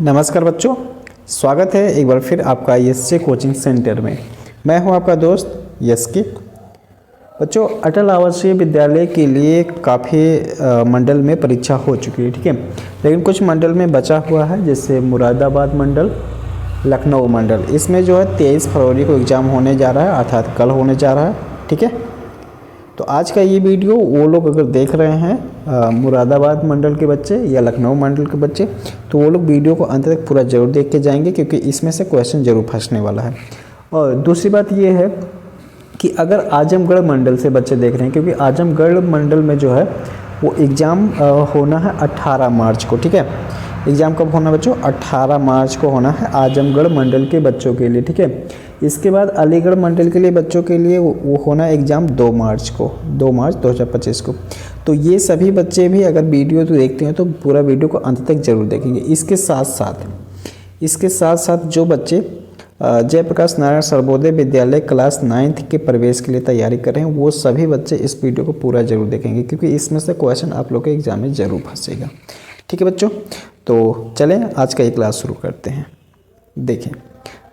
नमस्कार बच्चों, स्वागत है एक बार फिर आपका यस कोचिंग सेंटर में। मैं हूं आपका दोस्त यस के। बच्चों, अटल आवासीय विद्यालय के लिए काफ़ी मंडल में परीक्षा हो चुकी है, ठीक है। लेकिन कुछ मंडल में बचा हुआ है, जैसे मुरादाबाद मंडल, लखनऊ मंडल। इसमें जो है 23 फरवरी को एग्ज़ाम होने जा रहा है, अर्थात कल होने जा रहा है, ठीक है। तो आज का ये वीडियो वो लोग अगर देख रहे हैं मुरादाबाद मंडल के बच्चे या लखनऊ मंडल के बच्चे, तो वो लोग वीडियो को अंत तक पूरा जरूर देख के जाएंगे, क्योंकि इसमें से क्वेश्चन जरूर फंसने वाला है। और दूसरी बात ये है कि अगर आजमगढ़ मंडल से बच्चे देख रहे हैं, क्योंकि आजमगढ़ मंडल में जो है वो एग्ज़ाम होना है 18 मार्च को, ठीक है। एग्ज़ाम कब होना बच्चों? 18 मार्च को होना है आजमगढ़ मंडल के बच्चों के लिए, ठीक है। इसके बाद अलीगढ़ मंडल के लिए बच्चों के लिए वो होना एग्ज़ाम 2 मार्च को, 2 मार्च 2025 को। तो ये सभी बच्चे भी अगर वीडियो तो देखते हैं तो पूरा वीडियो को अंत तक जरूर देखेंगे। इसके साथ साथ जो बच्चे जयप्रकाश नारायण सर्वोदय विद्यालय क्लास 9th के प्रवेश के लिए तैयारी कर रहे हैं, वो सभी बच्चे इस वीडियो को पूरा जरूर देखेंगे, क्योंकि इसमें से क्वेश्चन आप लोग के एग्जाम में जरूर फंसेगा, ठीक है बच्चों। तो चलें आज का ये क्लास शुरू करते हैं। देखें,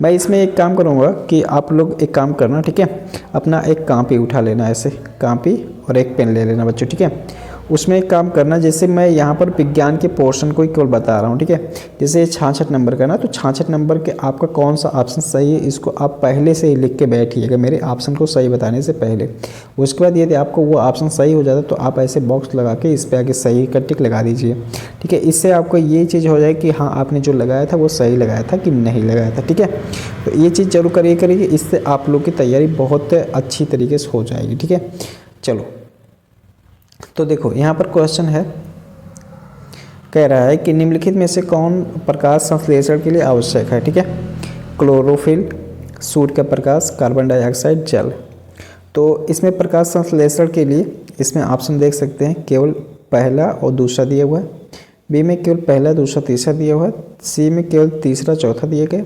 मैं इसमें एक काम करूँगा कि आप लोग एक काम करना, ठीक है। अपना एक कॉपी उठा लेना, ऐसे कॉपी और एक पेन ले लेना बच्चों, ठीक है। उसमें एक काम करना, जैसे मैं यहाँ पर विज्ञान के पोर्शन को ही केवल बता रहा हूँ, ठीक है। जैसे ये 66 नंबर का ना, तो 66 नंबर के आपका कौन सा ऑप्शन सही है, इसको आप पहले से ही लिख के बैठिएगा मेरे ऑप्शन को सही बताने से पहले। उसके बाद यदि आपको वो ऑप्शन सही हो जाता है तो आप ऐसे बॉक्स लगा के इस पर आगे सही का टिक लगा दीजिए, ठीक है। इससे आपको ये चीज़ हो जाए कि हाँ आपने जो लगाया था वो सही लगाया था कि नहीं लगाया था, ठीक है। तो ये चीज़ जरूर करिए, इससे आप लोग की तैयारी बहुत अच्छी तरीके से हो जाएगी, ठीक है। चलो, तो देखो यहाँ पर क्वेश्चन है, कह रहा है कि निम्नलिखित में से कौन प्रकाश संश्लेषण के लिए आवश्यक है, ठीक है। क्लोरोफिल, सूर्य का प्रकाश, कार्बन डाइऑक्साइड, जल। तो इसमें प्रकाश संश्लेषण के लिए इसमें ऑप्शन देख सकते हैं, केवल पहला और दूसरा दिया हुआ है। बी में केवल पहला दूसरा तीसरा दिया हुआ है। सी में केवल तीसरा चौथा दिया गया।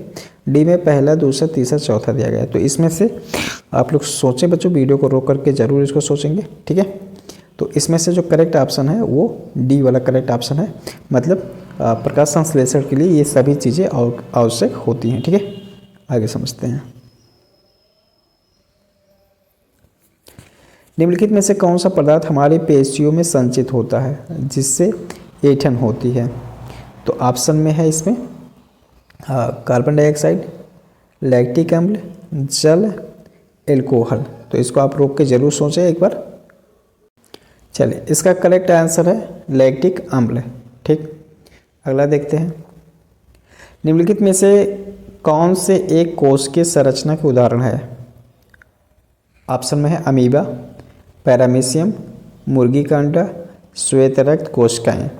डी में पहला दूसरा तीसरा चौथा दिया गया है। तो इसमें से आप लोग सोचें बच्चों, वीडियो को रोक करके जरूर इसको सोचेंगे, ठीक है। तो इसमें से जो करेक्ट ऑप्शन है वो डी वाला करेक्ट ऑप्शन है, मतलब प्रकाश संश्लेषण के लिए ये सभी चीज़ें आवश्यक होती हैं, ठीक है। आगे समझते हैं। निम्नलिखित में से कौन सा पदार्थ हमारे पेशियों में संचित होता है जिससे ऐंठन होती है? तो ऑप्शन में है इसमें कार्बन डाइऑक्साइड, लैक्टिक अम्ल, जल, एल्कोहल। तो इसको आप रोक के जरूर सोचें एक बार। चलिए, इसका करेक्ट आंसर है लैक्टिक अम्ल, ठीक। अगला देखते हैं। निम्नलिखित में से कौन से एक कोश के संरचना के उदाहरण है? ऑप्शन में है अमीबा, पैरामीशियम, मुर्गी का अंडा, श्वेत रक्त कोशिकाएं।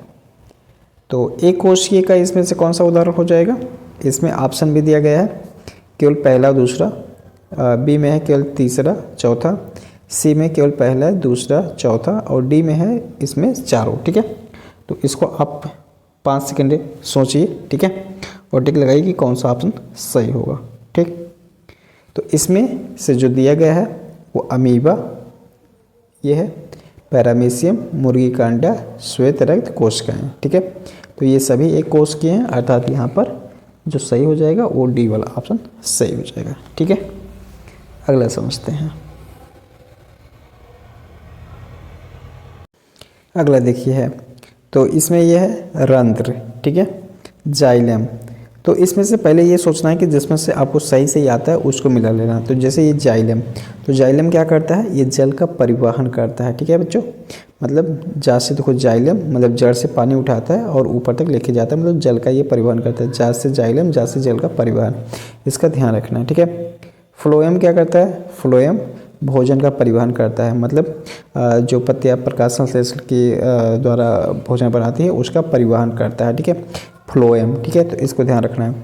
तो एक कोशिकीय का इसमें से कौन सा उदाहरण हो जाएगा? इसमें ऑप्शन भी दिया गया है, केवल पहला दूसरा। बी में है केवल तीसरा चौथा। सी में केवल पहला दूसरा चौथा, और डी में है इसमें चारों, ठीक है। तो इसको आप 5 सेकंड सोचिए, ठीक है, और टिक लगाइए कि कौन सा ऑप्शन सही होगा, ठीक। तो इसमें से जो दिया गया है वो अमीबा, ये है पैरामीशियम, मुर्गी का अंडा, श्वेत रक्त कोशिकाएं, ठीक है। तो ये सभी एक कोशिकीय हैं, अर्थात यहाँ पर जो सही हो जाएगा वो डी वाला ऑप्शन सही हो जाएगा, ठीक है। अगला समझते हैं। अगला देखिए है, तो इसमें यह है रंध्र, ठीक है, जाइलम। तो इसमें से पहले ये सोचना है कि जिसमें से आपको सही से आता है उसको मिला लेना। तो जैसे ये जाइलम, तो जाइलम क्या करता है? ये जल का परिवहन करता है, ठीक है बच्चों। मतलब जा से देखो जाइलम मतलब जड़ से पानी उठाता है और ऊपर तक लेके जाता है, मतलब जल का ये परिवहन करता है। जा से जाइलम, जा से जल का परिवहन, इसका ध्यान रखना है, ठीक है। फ्लोएम क्या करता है? फ्लोएम भोजन का परिवहन करता है, मतलब जो पत्तियाँ प्रकाश संश्लेषण के द्वारा भोजन बनाती है उसका परिवहन करता है, ठीक है, फ्लोएम, ठीक है। तो इसको ध्यान रखना है।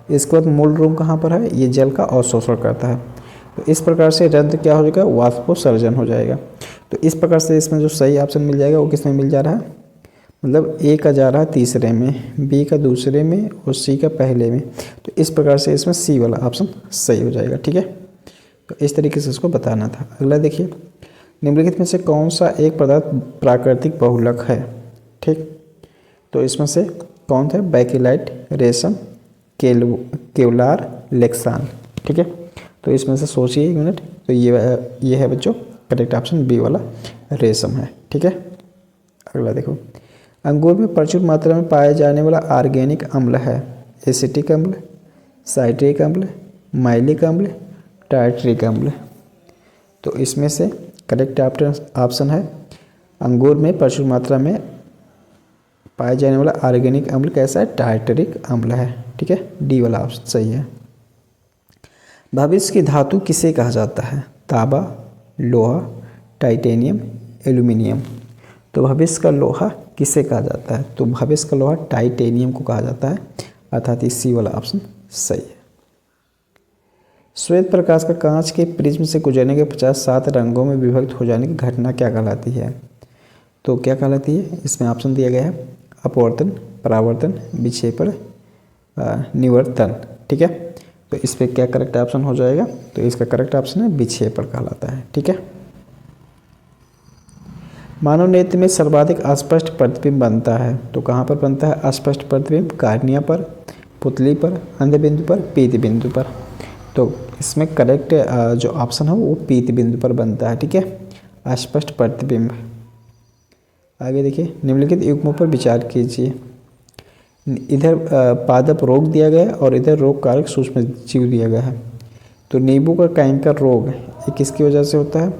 इसके बाद मूल रूम कहाँ पर है? ये जल का अवशोषण करता है। तो इस प्रकार से रंध्र क्या हो जाएगा? वाष्पोत्सर्जन हो जाएगा। तो इस प्रकार से इसमें जो सही ऑप्शन मिल जाएगा वो किस में मिल जा रहा है? मतलब ए का जा रहा है तीसरे में, बी का दूसरे में और सी का पहले में। तो इस प्रकार से इसमें सी वाला ऑप्शन सही हो जाएगा, ठीक है। तो इस तरीके से इसको बताना था। अगला देखिए, निम्नलिखित में से कौन सा एक पदार्थ प्राकृतिक बहुलक है, ठीक। तो इसमें से कौन थे? बैकिलाइट, रेशम, केवलार, लेक्सान। ठीक है, तो इसमें से सोचिए 1 मिनट। तो ये है बच्चों करेक्ट ऑप्शन बी वाला रेशम है। ठीक है, अगला देखो, अंगूर में प्रचुर मात्रा में पाए जाने वाला ऑर्गेनिक अम्ल है एसिटिक अम्ल, साइट्रिक अम्ल, माइलिक अम्ल, टार्ट्रिक अम्ल। तो इसमें से करेक्ट ऑप्शन है अंगूर में प्रचुर मात्रा में पाए जाने वाला ऑर्गेनिक अम्ल कैसा है? टार्टरिक अम्ल है। ठीक है, डी वाला ऑप्शन सही है। भविष्य की धातु किसे कहा जाता है? तांबा, लोहा, टाइटेनियम, एल्यूमिनियम। तो भविष्य का लोहा किसे कहा जाता है? तो भविष्य का लोहा टाइटेनियम को कहा जाता है, अर्थात सी वाला ऑप्शन सही है। श्वेत प्रकाश का कांच के प्रिज्म से गुजरने के 50-7 रंगों में विभक्त हो जाने की घटना क्या कहलाती है? तो क्या कहलाती है? इसमें ऑप्शन दिया गया है अपवर्तन, परावर्तन, विक्षेपण, निवर्तन। ठीक है, तो इस पर क्या करेक्ट ऑप्शन हो जाएगा? तो इसका करेक्ट ऑप्शन है विक्षेपण कहलाता है। ठीक है, मानव नेत्र में सर्वाधिक अस्पष्ट प्रतिबिंब बनता है, तो कहाँ पर बनता है अस्पष्ट प्रतिबिंब? कार्निया पर, पुतली पर, अंध बिंदु पर, पीत बिंदु पर। तो इसमें करेक्ट जो ऑप्शन है वो पीत बिंदु पर बनता है। ठीक है, अस्पष्ट प्रतिबिंब। आगे देखिए, निम्नलिखित युग्मों पर विचार कीजिए। इधर पादप रोग दिया गया है और इधर रोग कारक सूक्ष्म जीव दिया गया है। तो नींबू का कैंकर रोग ये किसकी वजह से होता है?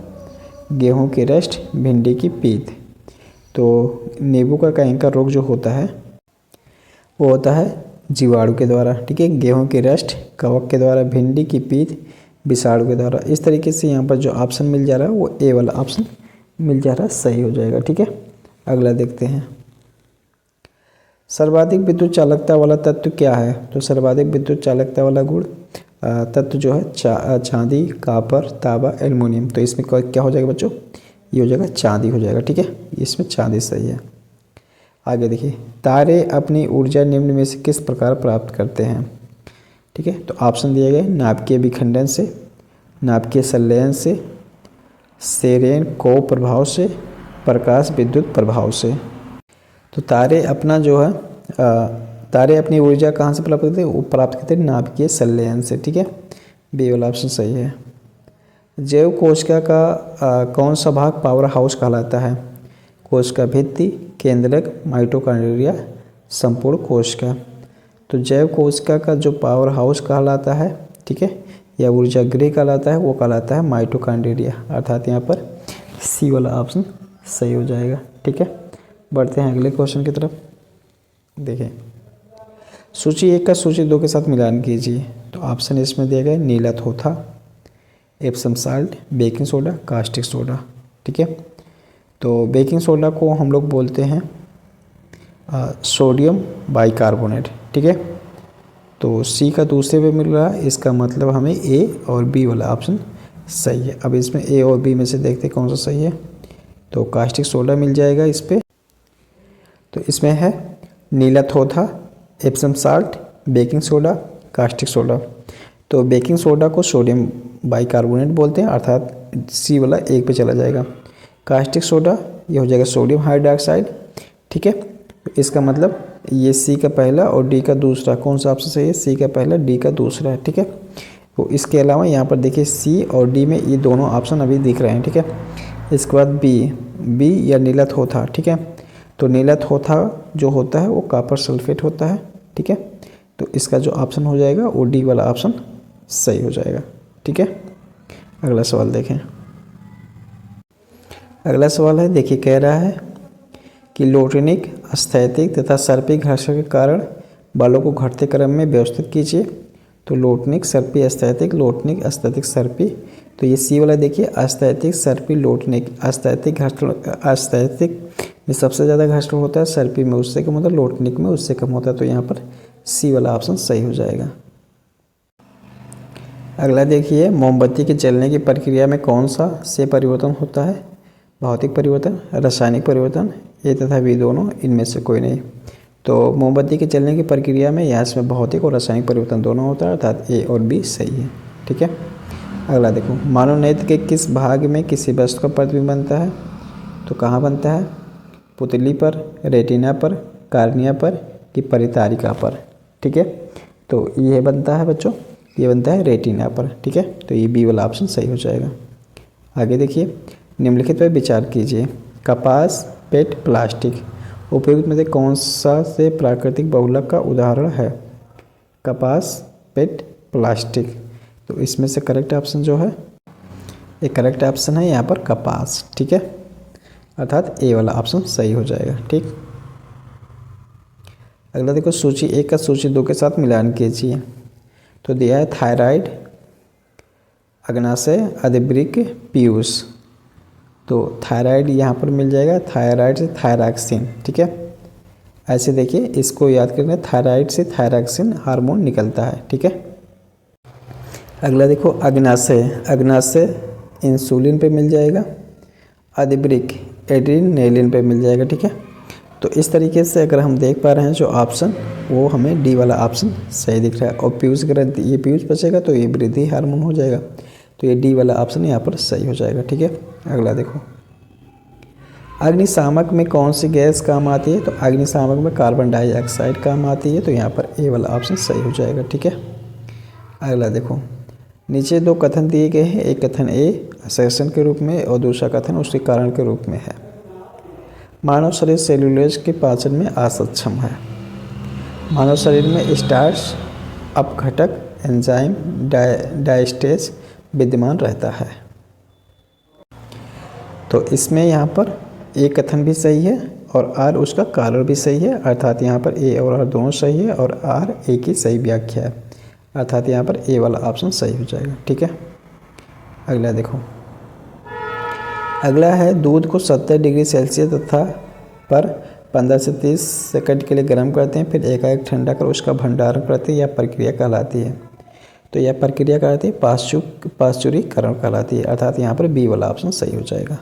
गेहूं की रस्ट, भिंडी की पीत। तो नींबू का कैंकर रोग जो होता है वो होता है जीवाणु के द्वारा। ठीक है, गेहूं की रस्ट कवक के द्वारा, भिंडी की पीत विषाणु के द्वारा। इस तरीके से यहाँ पर जो ऑप्शन मिल जा रहा है वो ए वाला ऑप्शन मिल जा रहा है, सही हो जाएगा। ठीक है, अगला देखते हैं, सर्वाधिक विद्युत चालकता वाला तत्व क्या है? तो सर्वाधिक विद्युत चालकता वाला गुण तत्व जो है चांदी, कॉपर, तांबा, एल्युमिनियम। तो इसमें क्या हो जाएगा बच्चों? ये हो जाएगा चांदी हो जाएगा। ठीक है, इसमें चांदी सही है। आगे देखिए, तारे अपनी ऊर्जा निम्न में से किस प्रकार प्राप्त करते हैं? ठीक है, तो ऑप्शन दिए गए नाभिकीय विखंडन से, नाभिकीय संलयन से, सेरेन को प्रभाव से, प्रकाश विद्युत प्रभाव से। तो तारे अपना जो है तारे अपनी ऊर्जा कहाँ से प्राप्त करते हैं? वो प्राप्त करते हैं नाभिकीय संलयन से। ठीक है, बी वाला ऑप्शन सही है। जैव कोशिका का कौन सा भाग पावर हाउस कहलाता है? कोशिका भित्ति, केंद्रक, माइटोकॉन्ड्रिया, संपूर्ण कोशिका। तो जैव कोशिका का जो पावर हाउस कहलाता है, ठीक है, या ऊर्जा गृह कहलाता है, वो कहलाता है माइटोकॉन्ड्रिया, अर्थात यहाँ पर सी वाला ऑप्शन सही हो जाएगा। ठीक है, बढ़ते हैं अगले क्वेश्चन की तरफ। देखें, सूची 1 का सूची 2 के साथ मिलान कीजिए। तो ऑप्शन इसमें दिया गया नीला थोथा, Epsom salt, baking soda, caustic soda. ठीक है, तो बेकिंग सोडा को हम लोग बोलते हैं सोडियम बाइकार्बोनेट। ठीक है, तो सी का दूसरे पे मिल रहा है, इसका मतलब हमें ए और बी वाला ऑप्शन सही है। अब इसमें ए और बी में से देखते कौन सा सही है। तो कास्टिक सोडा मिल जाएगा इस पर। तो इसमें है नीला थोथा, Epsom salt, baking soda, caustic soda. तो बेकिंग सोडा को सोडियम बाइकार्बोनेट बोलते हैं, अर्थात सी वाला 1 पे चला जाएगा। कास्टिक सोडा ये हो जाएगा सोडियम हाइड्रोक्साइड। ठीक है, तो इसका मतलब ये सी का पहला और डी का दूसरा, कौन सा ऑप्शन सही है? सी का पहला, डी का दूसरा है। ठीक है, तो इसके अलावा यहाँ पर देखिए सी और डी में ये दोनों ऑप्शन अभी दिख रहे हैं। ठीक है, इसके बाद बी या नीला थोथा। ठीक है, तो नीला थोथा जो होता है वो कॉपर सल्फेट होता है। ठीक है, तो इसका जो ऑप्शन हो जाएगा वो डी वाला ऑप्शन सही हो जाएगा। ठीक है, अगला सवाल देखें। अगला सवाल है, देखिए कह रहा है कि लोटनिक, स्थैतिक तथा सर्पी घर्षण के कारण बालों को घटते क्रम में व्यवस्थित कीजिए। तो लोटनिक, सर्पी, स्थैतिक, लोटनिक, स्थैतिक, सर्पी। तो ये सी वाला देखिए स्थैतिक, सर्पी, लोटनिक। स्थैतिक घर्षण, स्थैतिक में सबसे ज़्यादा घर्षण होता है, सर्पी में उससे कम होता है, लोटनिक में उससे कम होता है। तो यहाँ पर सी वाला ऑप्शन सही हो जाएगा। अगला देखिए, मोमबत्ती के जलने की प्रक्रिया में कौन सा से परिवर्तन होता है? भौतिक परिवर्तन, रासायनिक परिवर्तन, ए तथा बी दोनों, इनमें से कोई नहीं। तो मोमबत्ती के जलने की प्रक्रिया में यहाँ इसमें भौतिक और रासायनिक परिवर्तन दोनों होता है, अर्थात ए और बी सही है। ठीक है, अगला देखो, मानव नेत्र के किस भाग में किसी वस्तु का प्रतिबिंब बनता है? तो कहाँ बनता है? पुतली पर, रेटिना पर, कार्निया पर कि परितारिका पर। ठीक है, तो ये बनता है बच्चों, ये बनता है रेटिना पर। ठीक है, तो ये बी वाला ऑप्शन सही हो जाएगा। आगे देखिए, निम्नलिखित पर विचार कीजिए। कपास, पेट, प्लास्टिक उपयुक्त में से कौन सा से प्राकृतिक बहुलक का उदाहरण है? कपास, पेट, प्लास्टिक। तो इसमें से करेक्ट ऑप्शन जो है, ये करेक्ट ऑप्शन है यहाँ पर कपास। ठीक है, अर्थात ए वाला ऑप्शन सही हो जाएगा। ठीक, अगला देखो, सूची 1 का सूची 2 के साथ मिलान कीजिए। तो दिया है थायराइड, अग्नाशय, अधिवृक्क, पीयूष। तो थायराइड यहाँ पर मिल जाएगा, थायराइड से थायरॉक्सिन। ठीक है, ऐसे देखिए, इसको याद करना, थायराइड से थायरॉक्सिन हार्मोन निकलता है। ठीक है, अगला देखो, अग्नाशय, अग्नाशय इंसुलिन पे मिल जाएगा, अधिवृक्क एड्रेनालिन पे मिल जाएगा। ठीक है, तो इस तरीके से अगर हम देख पा रहे हैं जो ऑप्शन, वो हमें डी वाला ऑप्शन सही दिख रहा है। और पीयूष ग्रंथि, ये पीयूष बचेगा तो ये वृद्धि हार्मोन हो जाएगा, तो ये डी वाला ऑप्शन यहाँ पर सही हो जाएगा। ठीक है, अगला देखो, अग्निशामक में कौन सी गैस काम आती है? तो अग्निशामक में कार्बन डाइऑक्साइड काम आती है, तो यहाँ पर ए वाला ऑप्शन सही हो जाएगा। ठीक है, अगला देखो, नीचे 2 कथन दिए गए हैं। एक कथन ए असर्शन के रूप में और दूसरा कथन उसके कारण के रूप में है। मानव शरीर सेलुलोज के पाचन में असक्षम है। मानव शरीर में स्टार्च अपघटक एंजाइम डायस्टेज विद्यमान रहता है। तो इसमें यहाँ पर ए कथन भी सही है और आर उसका कारण भी सही है, अर्थात यहाँ पर ए और आर दोनों सही है और आर ए की सही व्याख्या है, अर्थात यहाँ पर ए वाला ऑप्शन सही हो जाएगा। ठीक है, अगला देखो, अगला है दूध को 70 डिग्री सेल्सियस तथा पर 15 से 30 सेकंड के लिए गर्म करते हैं, फिर एकाएक ठंडा कर उसका भंडारण करते हैं। यह प्रक्रिया कहलाती है। तो यह प्रक्रिया कहलाती है पाश्चुरीकरण कहलाती है, अर्थात यहाँ पर बी वाला ऑप्शन सही हो जाएगा।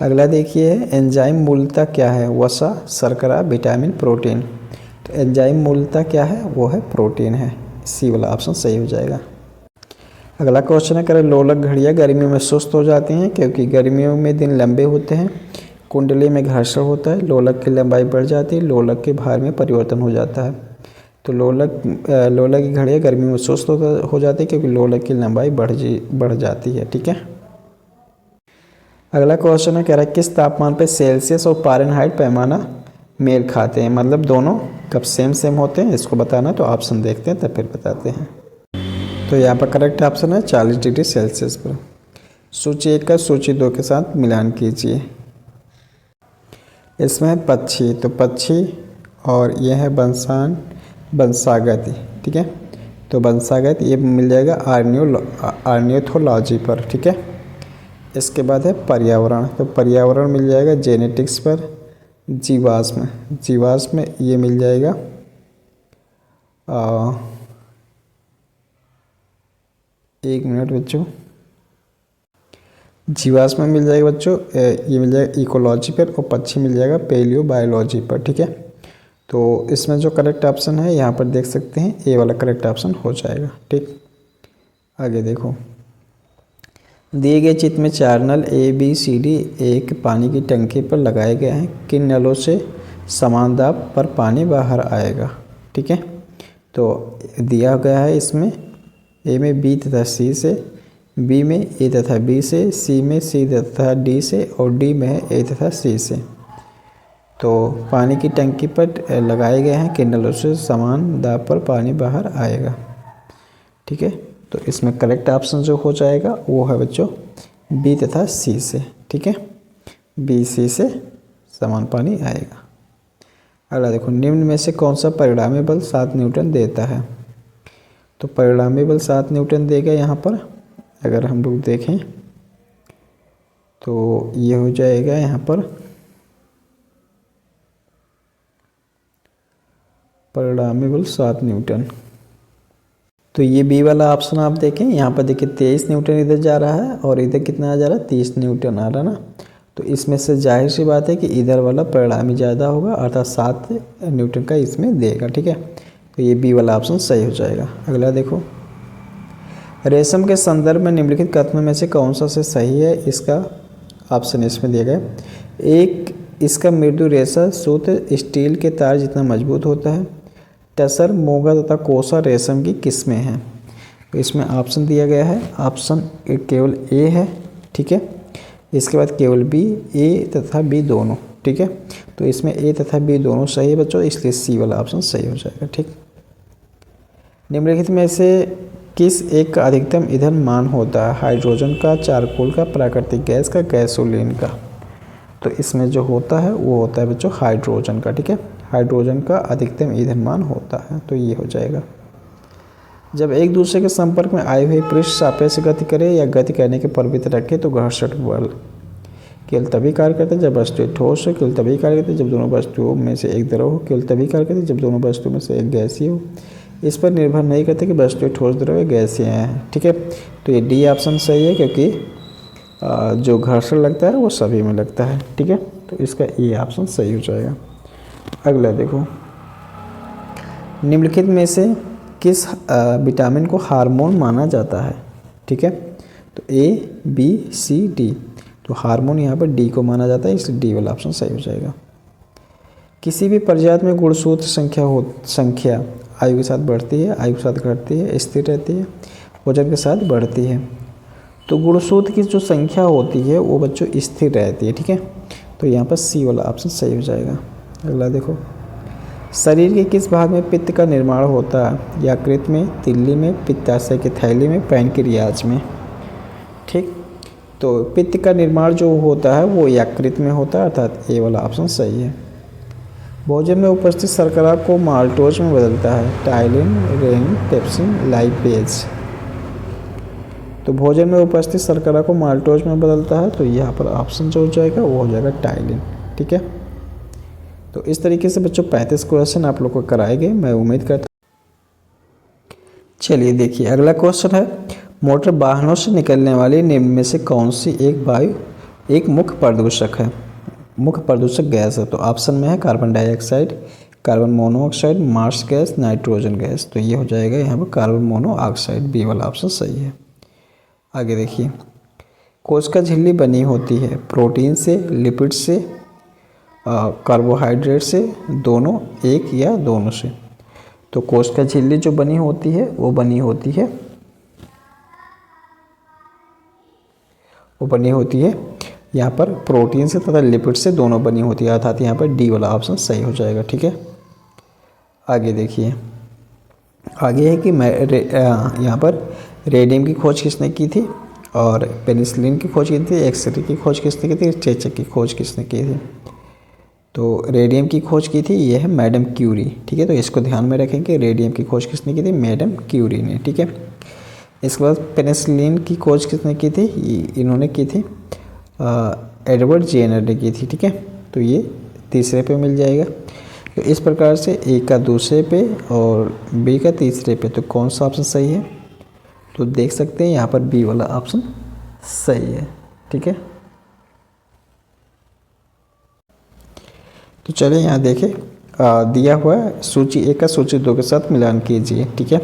अगला देखिए, एंजाइम मूलतः क्या है? वसा, शर्करा, विटामिन, प्रोटीन। तो एंजाइम मूलतः क्या है? वो है प्रोटीन है, सी वाला ऑप्शन सही हो जाएगा। अगला क्वेश्चन है, करें लोलक घड़ियाँ गर्मियों में सुस्त हो जाती हैं क्योंकि गर्मियों में दिन लंबे होते हैं। कुंडली में घर्षण होता है, लोलक की लंबाई बढ़ जाती है, लोलक के भार में परिवर्तन हो जाता है। तो लोलक की घड़ियाँ गर्मियों में सुस्त हो जाती है क्योंकि लोलक की लंबाई बढ़ जाती है। ठीक है, अगला क्वेश्चन है, कह रहा है किस तापमान पे सेल्सियस और फ़ारेनहाइट पैमाना मेल खाते हैं? मतलब दोनों कब सेम होते हैं, इसको बताना। तो ऑप्शन देखते हैं तब फिर बताते हैं। तो यहाँ पर करेक्ट ऑप्शन है 40 डिग्री सेल्सियस पर। सूची 1 का सूची 2 के साथ मिलान कीजिए। इसमें है पक्षी, तो पक्षी और यह है बंसागत। ठीक है, तो बंसागत ये मिल जाएगा आर्नियोथोलॉजी पर। ठीक है, इसके बाद है पर्यावरण, तो पर्यावरण मिल जाएगा जेनेटिक्स पर। जीवाश्म ये मिल जाएगा एक मिनट बच्चों, जीवाश्म मिल जाएगा बच्चों, ये मिल जाएगा इकोलॉजी पर, और पक्षी मिल जाएगा पेलियोबायोलॉजी पर। ठीक है, तो इसमें जो करेक्ट ऑप्शन है यहाँ पर देख सकते हैं, ए वाला करेक्ट ऑप्शन हो जाएगा। ठीक, आगे देखो, दिए गए चित्र में 4 नल ABCD एक पानी की टंकी पर लगाए गए हैं। किन नलों से समान दाब पर पानी बाहर आएगा? ठीक है, तो दिया गया है इसमें ए में B तथा C से, बी में ए तथा बी से, सी में सी तथा डी से, और डी में है ए तथा सी से। तो पानी की टंकी पर लगाए गए हैं किन नलों से समान दाब पर पानी बाहर आएगा। ठीक है, तो इसमें करेक्ट ऑप्शन जो हो जाएगा वो है बच्चों बी तथा सी से। ठीक है, बी सी से समान पानी आएगा। अगला देखो, निम्न में से कौन सा परिणामी बल 7 न्यूटन देता है? तो परिणामी बल 7 न्यूटन देगा। यहाँ पर अगर हम लोग देखें तो ये हो जाएगा यहाँ पर परिणामी बल 7 न्यूटन। तो ये बी वाला ऑप्शन आप देखें, यहाँ पर देखिए 23 न्यूटन इधर जा रहा है और इधर कितना आ जा रहा है 30 न्यूटन आ रहा है ना। तो इसमें से जाहिर सी बात है कि इधर वाला परिणामी ज़्यादा होगा, अर्थात 7 न्यूटन का इसमें देगा। ठीक है, तो ये बी वाला ऑप्शन सही हो जाएगा। अगला देखो, रेशम के संदर्भ में निम्नलिखित कथनों में से कौन सा से सही है? इसका ऑप्शन इसमें दिया गया। एक इसका मृदु रेशा शुद्ध स्टील के तार जितना मजबूत होता है। टसर, मोगा तथा कोसा रेशम की किस्में हैं। तो इसमें ऑप्शन दिया गया है, ऑप्शन केवल ए है, ठीक है। इसके बाद केवल बी, ए तथा बी दोनों, ठीक है। तो इसमें ए तथा बी दोनों सही है बच्चों, इसलिए सी वाला ऑप्शन सही हो जाएगा, ठीक। निम्नलिखित में से किस एक का अधिकतम ईंधन मान होता है? हाइड्रोजन का, चारकोल का, प्राकृतिक गैस का, गैसोलीन का। तो इसमें जो होता है वो होता है बच्चों हाइड्रोजन का, ठीक है। हाइड्रोजन का अधिकतम ईंधन मान होता है, तो ये हो जाएगा। जब एक दूसरे के संपर्क में आए हुए पृष्ठ सापेक्ष गति करे या गति करने के प्रवृत्ति रखे तो घर्षण बल केवल तभी कार्य करते हैं जब वस्तु ठोस हो, केवल तभी कार्य करते हैं जब दोनों वस्तुओं में से एक द्रव हो, केवल तभी कार्य करते हैं जब दोनों वस्तुओं में से एक गैसीय हो। इस पर निर्भर नहीं करते कि वस्तु ठोस, द्रव या गैसीय हैं, ठीक है। तो ये डी ऑप्शन सही है, क्योंकि जो घर्षण लगता है वो सभी में लगता है, ठीक है। तो इसका ए ऑप्शन सही हो जाएगा। अगला देखो, निम्नलिखित में से किस विटामिन को हार्मोन माना जाता है, ठीक है। तो ए, बी, सी, डी। तो हार्मोन यहाँ पर डी को माना जाता है, इसलिए डी वाला ऑप्शन सही हो जाएगा। किसी भी प्रजाति में गुणसूत्र संख्या आयु के साथ बढ़ती है, आयु के साथ घटती है, स्थिर रहती है, वजन के साथ बढ़ती है। तो गुणसूत्र की जो संख्या होती है वो बच्चों स्थिर रहती है, ठीक है। तो यहाँ पर सी वाला ऑप्शन सही हो जाएगा। अगला देखो, शरीर के किस भाग में पित्त का निर्माण होता है? यकृत में, तिल्ली में, पित्ताशय की थैली में, पैनक्रियाज में, ठीक। तो पित्त का निर्माण जो होता है वो यकृत में होता है, अर्थात ए वाला ऑप्शन सही है। भोजन में उपस्थित शर्करा को माल्टोज में बदलता है? Ptyalin, rennin, pepsin, lipase. तो भोजन में उपस्थित शर्करा को माल्टोज में बदलता है, तो यहाँ पर ऑप्शन जो हो जाएगा वो हो जाएगा टाइलिन, ठीक है। तो इस तरीके से बच्चों 35 क्वेश्चन आप लोग को कराए गए, मैं उम्मीद करता हूँ। चलिए देखिए, अगला क्वेश्चन है, मोटर वाहनों से निकलने वाली निम्न में से कौन सी एक मुख्य प्रदूषक है? मुख्य प्रदूषक गैस है। तो ऑप्शन में है carbon dioxide, carbon monoxide, marsh gas, nitrogen gas. तो ये हो जाएगा यहाँ पर कार्बन मोनोऑक्साइड, बी वाला ऑप्शन सही है। आगे देखिए, कोशिका झिल्ली बनी होती है प्रोटीन से, लिपिड से, कार्बोहाइड्रेट से, दोनों, एक या दोनों से। तो कोशिका झिल्ली जो बनी होती है वो बनी होती है यहाँ पर प्रोटीन से तथा लिपिड से, दोनों बनी होती है, अर्थात यहाँ पर डी वाला ऑप्शन सही हो जाएगा, ठीक है। आगे देखिए, आगे है कि यहाँ पर रेडियम की खोज किसने की थी और पेनिसिलिन की खोज की थी, एक्सरे की खोज किसने की थी, चेचक की खोज किसने की थी? तो रेडियम की खोज की थी ये है मैडम क्यूरी, ठीक है। तो इसको ध्यान में रखेंगे, रेडियम की खोज किसने की थी? मैडम क्यूरी ने, ठीक है। इसके बाद पेनिसिलिन की खोज किसने की थी? इन्होंने की थी एडवर्ड जेनर ने की थी, ठीक है। तो ये तीसरे पे मिल जाएगा। तो इस प्रकार से ए का दूसरे पे और बी का तीसरे पे, तो कौन सा ऑप्शन सही है? तो देख सकते हैं यहाँ पर बी वाला ऑप्शन सही है, ठीक है। तो चलिए यहाँ देखें, दिया हुआ है सूची 1 का सूची 2 के साथ मिलान कीजिए, ठीक है।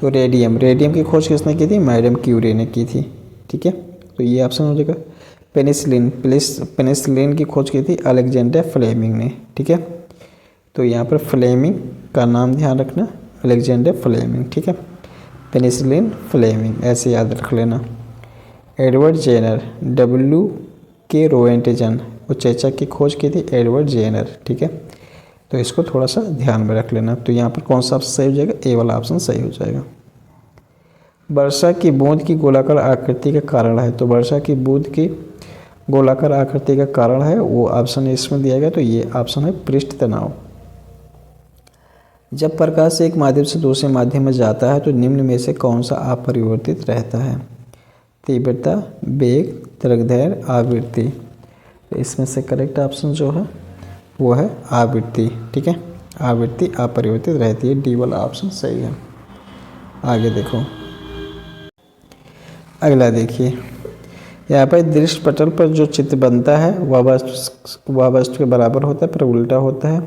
तो रेडियम की खोज किसने की थी? मैडम क्यूरी ने की थी, ठीक है। तो ये ऑप्शन हो जाएगा। पेनिसिलिन की खोज की थी अलेक्जेंडर फ्लेमिंग ने, ठीक है। तो यहाँ पर फ्लेमिंग का नाम ध्यान रखना, अलेक्जेंडर फ्लेमिंग, ठीक है। पेनिसिलिन, फ्लेमिंग, ऐसे याद रख लेना। एडवर्ड जेनर, के रोएंटजन, वो चेचक की खोज की थी एडवर्ड जेनर, ठीक है। तो इसको थोड़ा सा ध्यान में रख लेना। तो यहाँ पर कौन सा ऑप्शन सही हो जाएगा? ए वाला ऑप्शन सही हो जाएगा। वर्षा की बूंद की गोलाकार आकृति का कारण है? तो वर्षा की बूंद की गोलाकार आकृति का कारण है वो ऑप्शन इसमें दिया गया, तो ये ऑप्शन है पृष्ठ तनाव। जब प्रकाश एक माध्यम से दूसरे माध्यम में जाता है तो निम्न में से कौन सा अपरिवर्तित रहता है? तीव्रता, वेग, तरंगदैर्घ्य, आवृत्ति। तो इसमें से करेक्ट ऑप्शन जो है वो है आवृत्ति, ठीक है। आवृत्ति अपरिवर्तित रहती है, डी वाला ऑप्शन सही है। आगे देखो, अगला देखिए, यहाँ पर दृश्य पटल पर जो चित्र बनता है वह वस्तु के बराबर होता है पर उल्टा होता है,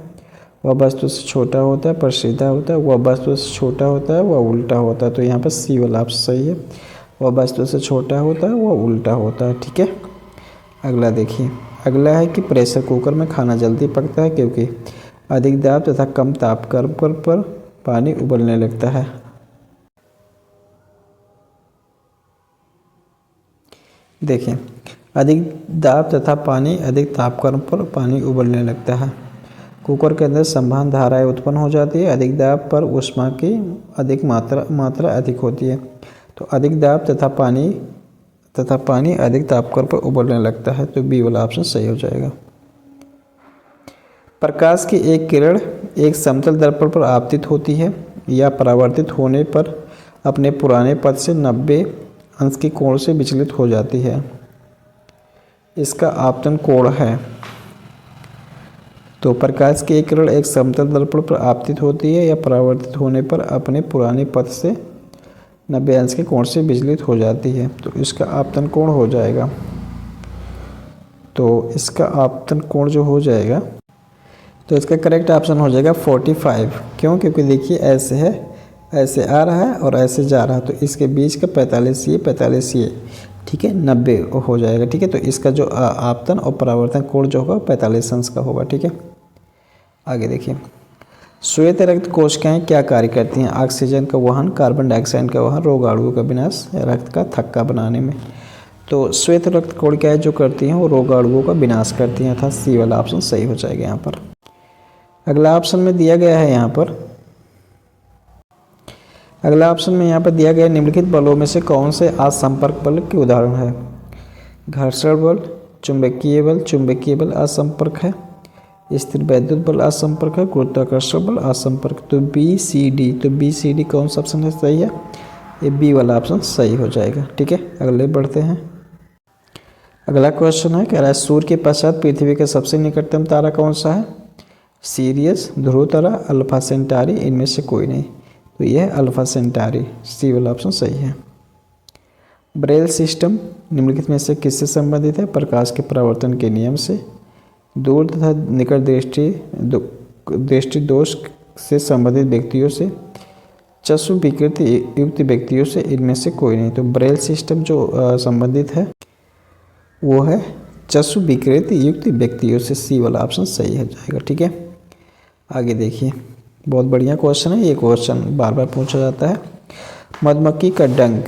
वह वस्तु से छोटा होता है पर सीधा होता है, वह वस्तु से छोटा होता है वह उल्टा होता है। तो यहाँ पर सी वाला ऑप्शन सही है, वह वस्तु से छोटा होता है वह उल्टा होता है, ठीक है। अगला देखिए, अगला है कि प्रेशर कुकर में खाना जल्दी पकता है क्योंकि अधिक दाब तथा कम तापक्रम पर पानी उबलने लगता है। देखिए, अधिक दाब तथा अधिक तापक्रम पर पानी उबलने लगता है। कुकर के अंदर संवहन धाराएं उत्पन्न हो जाती है। अधिक दाब पर ऊष्मा की अधिक मात्रा अधिक होती है। तो अधिक दाब तथा पानी अधिक तापक्रम पर उबलने लगता है। तो बी वाला ऑप्शन सही हो जाएगा। प्रकाश की एक किरण एक समतल दर्पण पर आपतित होती है या परावर्तित होने पर अपने पुराने पथ से 90 अंश के कोण से विचलित हो जाती है। इसका आपतन कोण है। तो प्रकाश की एक किरण एक समतल दर्पण पर आपतित होती है या परावर्तित होने पर अपने पुराने पथ से 90 अंश के कोण से विचलित हो जाती है। तो इसका आपतन कोण हो जाएगा। तो इसका आपतन कोण जो हो जाएगा, तो इसका करेक्ट ऑप्शन हो जाएगा 45। क्यों? क्योंकि देखिए ऐसे है, ऐसे आ रहा है और ऐसे जा रहा है, तो इसके बीच का 45 ये, ठीक है, 90 हो जाएगा। ठीक है, तो इसका जो आपतन और परावर्तन कोण जो होगा 45 अंश का होगा। ठीक है, आगे देखिए, श्वेत रक्त कोशिकाएं क्या कार्य करती हैं? ऑक्सीजन का वहन, कार्बन डाइऑक्साइड का वहन, रोगाणुओं का विनाश, रक्त का थक्का बनाने में। तो श्वेत रक्त कोशिकाएं जो करती हैं वो रोगाणुओं का विनाश करती हैं, अर्थात सी वाला ऑप्शन सही हो जाएगा यहाँ पर। अगला ऑप्शन में दिया गया है यहाँ पर, दिया गया निम्नलिखित बलों में से कौन से असंपर्क बल के उदाहरण है? घर्षण बल, चुंबकीय बल असंपर्क है, स्थिर वैद्युत बल असंपर्क है, गुरुत्वाकर्षण बल असंपर्क। तो बी सी डी कौन सा ऑप्शन है सही है? ये बी वाला ऑप्शन सही हो जाएगा। ठीक है, अगले बढ़ते हैं। अगला क्वेश्चन है, कह रहा है सूर्य के पश्चात पृथ्वी का सबसे निकटतम तारा कौन सा है? सीरियस, ध्रुव तारा, अल्फा सेंटारी, इनमें से कोई नहीं। तो यह है अल्फा सेंटारी, सी वाला ऑप्शन सही है। ब्रेल सिस्टम निम्नलिखित में से किससे संबंधित है? प्रकाश के परावर्तन के नियम से, दूर तथा निकट दृष्टि दोष से संबंधित व्यक्तियों से, चक्षु विकृति युक्त व्यक्तियों से, इनमें से कोई नहीं। तो ब्रेल सिस्टम जो संबंधित है वो है चक्षु विकृति युक्त व्यक्तियों से, सी वाला ऑप्शन सही हो जाएगा। ठीक है, आगे देखिए, बहुत बढ़िया क्वेश्चन है। ये क्वेश्चन बार बार पूछा जाता है। मधुमक्खी का डंक,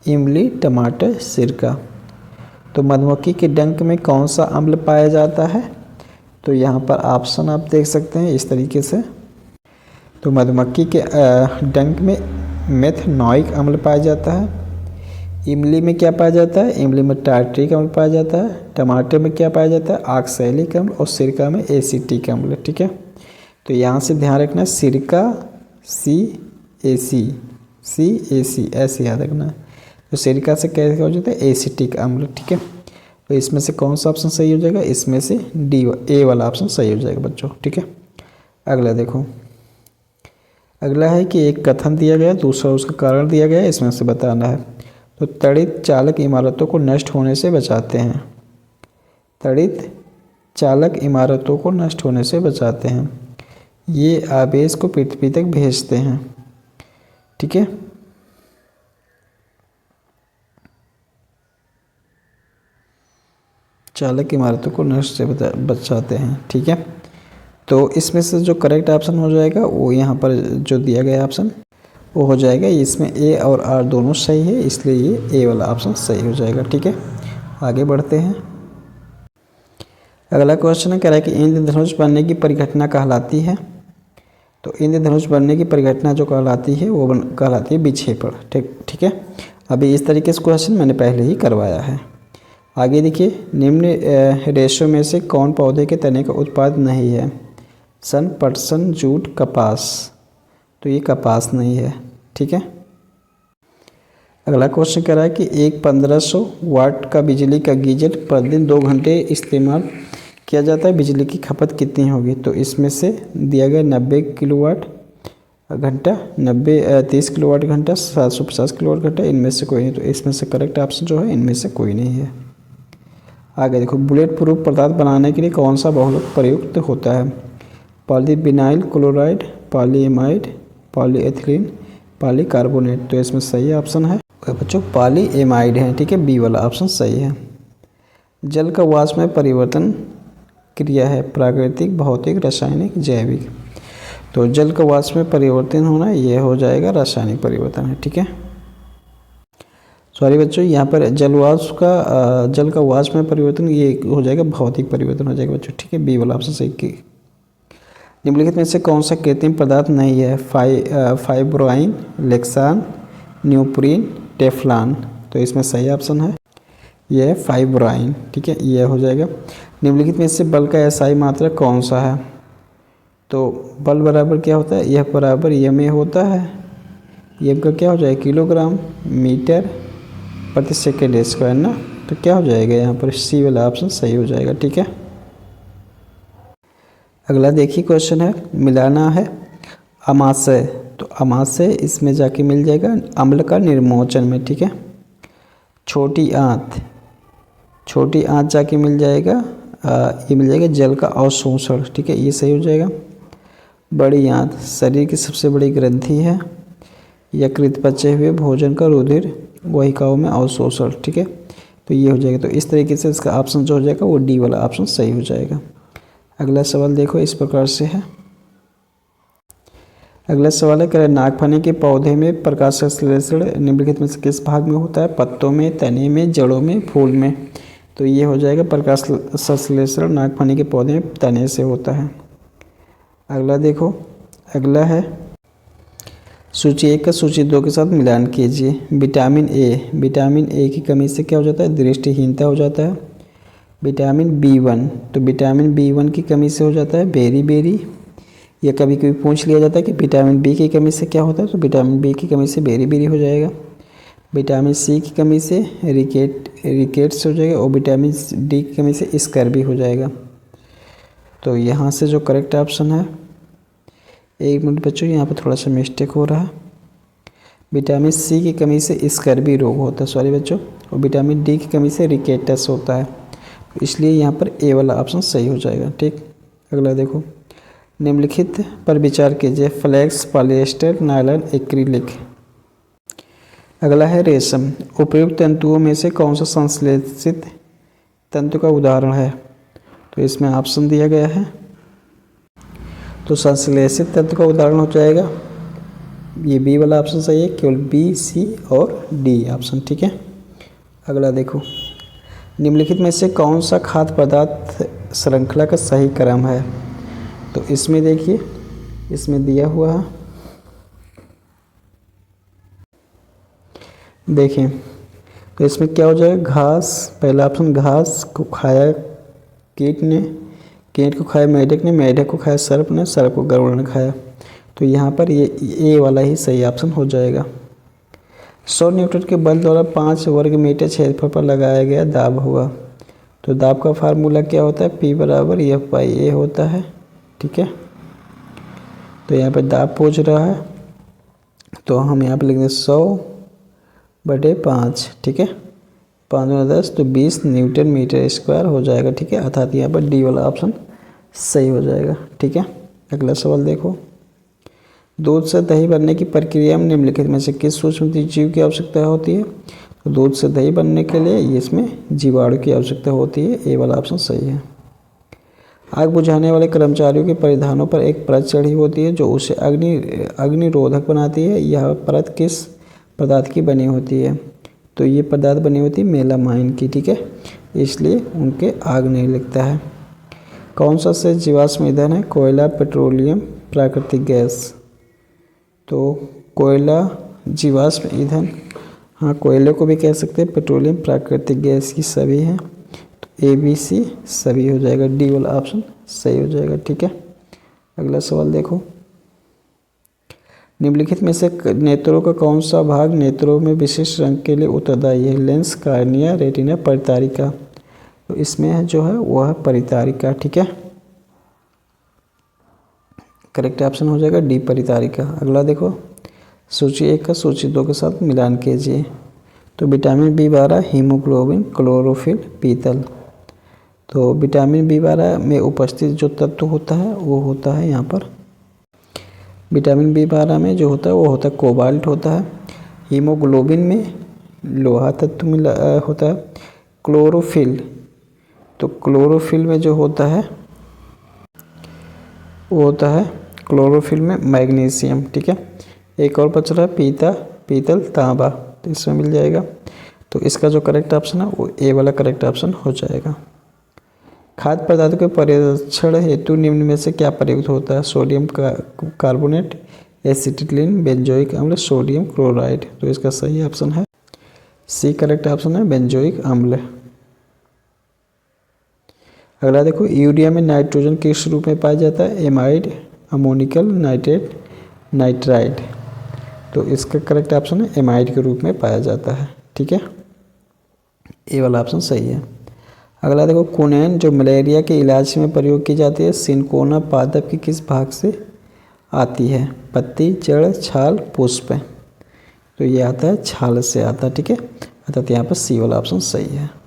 इमली, टमाटर, सिरका। तो मधुमक्खी के डंक में कौन सा अम्ल पाया जाता है? तो यहाँ पर ऑप्शन आप देख सकते हैं इस तरीके से। तो मधुमक्खी के डंक में मेथनॉइक अम्ल पाया जाता है। इमली में क्या पाया जाता है? इमली में टार्ट्रिक अम्ल पाया जाता है। टमाटर में क्या पाया जाता है? ऑक्सैलिक अम्ल। और सिरका में एसिटिक अम्ल। ठीक है, तो यहाँ से ध्यान रखना, सिरका CAC ऐसे याद रखना है। तो सिरका से कैसे हो जाता है? एसिटिक अम्ल। ठीक है, तो इसमें से कौन सा ऑप्शन सही हो जाएगा? इसमें से ए वाला ऑप्शन सही हो जाएगा बच्चों। ठीक है, अगला देखो, अगला है कि एक कथन दिया गया, दूसरा उसका कारण दिया गया, इसमें से बताना है। तो तड़ित चालक इमारतों को नष्ट होने से बचाते हैं। तड़ित चालक इमारतों को नष्ट होने से बचाते हैं। ये आवेश को पृथ्वी तक भेजते हैं। ठीक है, चालक इमारतों को नष्ट से बचाते हैं। ठीक है, तो इसमें से जो करेक्ट ऑप्शन हो जाएगा वो यहाँ पर जो दिया गया ऑप्शन वो हो जाएगा, इसमें ए और आर दोनों सही है, इसलिए ये ए वाला ऑप्शन सही हो जाएगा। ठीक है, आगे बढ़ते हैं। अगला क्वेश्चन है, कह रहा है कि इंद्रधनुष बनने की परिघटना कहलाती है। तो इंद्रधनुष बनने की परिघटना जो कहलाती है वो कहलाती है विक्षेपण। ठीक है, अभी इस तरीके से क्वेश्चन मैंने पहले ही करवाया है। आगे देखिए, निम्न रेशों में से कौन पौधे के तने का उत्पाद नहीं है? सन, पटसन, जूट, कपास। तो ये कपास नहीं है। ठीक है, अगला क्वेश्चन कह रहा है कि एक 1500 वाट का बिजली का गीजर प्रतिदिन 2 घंटे इस्तेमाल किया जाता है, बिजली की खपत कितनी होगी? तो इसमें से दिया गया 90 किलोवाट घंटा, 30 किलोवाट घंटा, 750 किलोवाट घंटा, इनमें से कोई नहीं। तो इसमें से करेक्ट ऑप्शन जो है इनमें से कोई नहीं है। आगे देखो, बुलेट प्रूफ पदार्थ बनाने के लिए कौन सा बहुलक प्रयुक्त होता है? Polyvinyl chloride, polyamide, polyethylene, polycarbonate. तो इसमें सही ऑप्शन है बच्चों पॉलीएमाइड है। ठीक है, बी वाला ऑप्शन सही है। जल का वाष्प में परिवर्तन क्रिया है प्राकृतिक, भौतिक, रासायनिक, जैविक। तो जल का वाष्प में परिवर्तन होना ये हो जाएगा रासायनिक परिवर्तन है, ठीक है। सॉरी बच्चों, यहाँ पर जल का वाष्प में परिवर्तन ये हो जाएगा भौतिक परिवर्तन हो जाएगा बच्चों, ठीक है। बी वाला ऑप्शन सही की। निम्नलिखित में से कौन सा कृत्रिम पदार्थ नहीं है? Fibroin, Lexan, neoprene, Teflon. तो इसमें सही ऑप्शन है यह है फाइब्रोइन, ठीक है, यह हो जाएगा। निम्नलिखित में से बल का एसआई मात्रक कौन सा है? तो बल बराबर क्या होता है? यह बराबर एम ए होता है। एम का क्या हो जाएगा? किलोग्राम मीटर प्रति सेकेंड स्क्वायर ना। तो क्या हो जाएगा यहाँ पर? सी वाला ऑप्शन सही हो जाएगा, ठीक है। अगला देखिए क्वेश्चन है, मिलाना है अमाशय। तो अमाशय इसमें जाके मिल जाएगा अम्ल का निर्मोचन में, ठीक है। छोटी आंत जाके मिल जाएगा ये मिल जाएगा जल का अवशोषण, ठीक है, ये सही हो जाएगा। बड़ी आंत शरीर की सबसे बड़ी ग्रंथि है। यकृत पचे हुए भोजन का रुधिर वाहिकाओं में अवशोषण, ठीक है, तो ये हो जाएगा। तो इस तरीके से इसका ऑप्शन जो हो जाएगा वो डी वाला ऑप्शन सही हो जाएगा। अगला सवाल देखो इस प्रकार से है। अगला सवाल है कि नागफनी के पौधे में प्रकाश संश्लेषण निम्नलिखित में से किस भाग में होता है? पत्तों में, तने में, जड़ों में, फूल में। तो ये हो जाएगा प्रकाश संश्लेषण नागफनी के पौधे में तने से होता है। अगला देखो, अगला है सूची 1 का सूची 2 के साथ मिलान कीजिए। विटामिन ए की कमी से क्या हो जाता है? दृष्टिहीनता हो जाता है। विटामिन B1, तो विटामिन B1 की कमी से हो जाता है बेरी। या कभी कभी पूछ लिया जाता है कि विटामिन बी की कमी से क्या होता है? तो विटामिन बी की कमी से बेरी हो जाएगा। विटामिन सी की कमी से रिकेट्स हो जाएगा। और विटामिन डी की कमी से स्कर्वी हो जाएगा। तो यहाँ से जो करेक्ट ऑप्शन है, एक मिनट बच्चों यहाँ पर थोड़ा सा मिस्टेक हो रहा है। विटामिन सी की कमी से स्कर्वी रोग होता है, सॉरी बच्चों। और विटामिन डी की कमी से रिकेटस होता है, इसलिए यहाँ पर ए वाला ऑप्शन सही हो जाएगा, ठीक। अगला देखो, निम्नलिखित पर विचार कीजिए। Flax, polyester, nylon, acrylic. अगला है रेशम। उपयुक्त तंतुओं में से कौन सा संश्लेषित तंतु का उदाहरण है? तो इसमें ऑप्शन दिया गया है। तो संश्लेषित तंतु का उदाहरण हो जाएगा ये बी वाला ऑप्शन सही है, केवल बी, सी और डी ऑप्शन, ठीक है। अगला देखो, निम्नलिखित में से कौन सा खाद्य पदार्थ श्रृंखला का सही क्रम है? तो इसमें देखिए, इसमें दिया हुआ है, देखें तो इसमें क्या हो जाएगा? घास, पहला ऑप्शन घास को खाया कीट ने, कीट को खाया मेढक ने, मेढक को खाया सर्प ने, सर्प को गरुड़ ने खाया। तो यहाँ पर ये ए वाला ही सही ऑप्शन हो जाएगा। 100 न्यूटन के बल द्वारा 5 वर्ग मीटर क्षेत्रफल पर लगाया गया दाब हुआ। तो दाब का फार्मूला क्या होता है? P बराबर F/A होता है, ठीक है। तो यहाँ पर दाब पूछ रहा है, तो हम यहाँ पर लिख दें 100/5, ठीक है। 5 गुना 10 तो 20 न्यूटन मीटर स्क्वायर हो जाएगा, ठीक है। अर्थात यहाँ पर डी वाला ऑप्शन सही हो जाएगा, ठीक है। अगला सवाल देखो, दूध से दही बनने की प्रक्रिया में निम्नलिखित में से किस सूक्ष्म जीव की आवश्यकता होती है? तो दूध से दही बनने के लिए इसमें जीवाणु की आवश्यकता होती है, ए वाला ऑप्शन सही है। आग बुझाने वाले कर्मचारियों के परिधानों पर एक परत चढ़ी होती है जो उसे अग्निरोधक बनाती है। यह परत किस पदार्थ की बनी होती है? तो ये पदार्थ बनी होती है मेलामाइन की, ठीक है, इसलिए उनके आग नहीं लगता है। कौन सा से जीवाश्म ईंधन है? कोयला, पेट्रोलियम, प्राकृतिक गैस। तो कोयला जीवाश्म ईंधन, हाँ कोयले को भी कह सकते हैं, पेट्रोलियम, प्राकृतिक गैस की सभी हैं। तो ए, बी, सी सभी हो जाएगा, डी वाला ऑप्शन सही हो जाएगा, ठीक है। अगला सवाल देखो, निम्नलिखित में से नेत्रों का कौन सा भाग नेत्रों में विशिष्ट रंग के लिए उत्तरदायी है? लेंस, कार्निया, रेटिना, परितारिका। तो इसमें जो है वह है परितारिका, ठीक है। करेक्ट ऑप्शन हो जाएगा डी, परितारिका। अगला देखो, सूची 1 का सूची 2 के साथ मिलान कीजिए। तो विटामिन B12, हीमोग्लोबिन, क्लोरोफिल, पीतल। तो विटामिन B12 में उपस्थित जो तत्व होता है वो होता है यहाँ पर, विटामिन B12 में जो होता है वो होता है कोबाल्ट होता है। हीमोग्लोबिन में लोहा तत्व होता है। क्लोरोफिल तो क्लोरोफिल में जो होता है वो होता है क्लोरोफिल में मैग्नीशियम। ठीक है, एक और बच रहा है पीतल तांबा, तो इसमें मिल जाएगा। तो इसका जो करेक्ट ऑप्शन है वो ए वाला करेक्ट ऑप्शन हो जाएगा। खाद्य पदार्थों के परीक्षण हेतु निम्न में से क्या प्रयुक्त होता है? सोडियम कार्बोनेट, एसिटिलीन, बेंजोइक अम्ल, सोडियम क्लोराइड। तो इसका सही ऑप्शन है सी करेक्ट ऑप्शन है बेंजोइक अम्ल। अगला देखो, यूरिया में नाइट्रोजन किस रूप में पाया जाता है? Amide, ammoniacal nitrate, nitride. तो इसका करेक्ट ऑप्शन है एमाइड के रूप में पाया जाता है। ठीक है, ए वाला ऑप्शन सही है। अगला देखो, क्विनोन जो मलेरिया के इलाज में प्रयोग की जाती है, सिनकोना पादप के किस भाग से आती है? पत्ती, जड़, छाल, पुष्प। तो ये आता है छाल से आता है। ठीक है, अर्थात यहाँ पर सी वाला ऑप्शन सही है।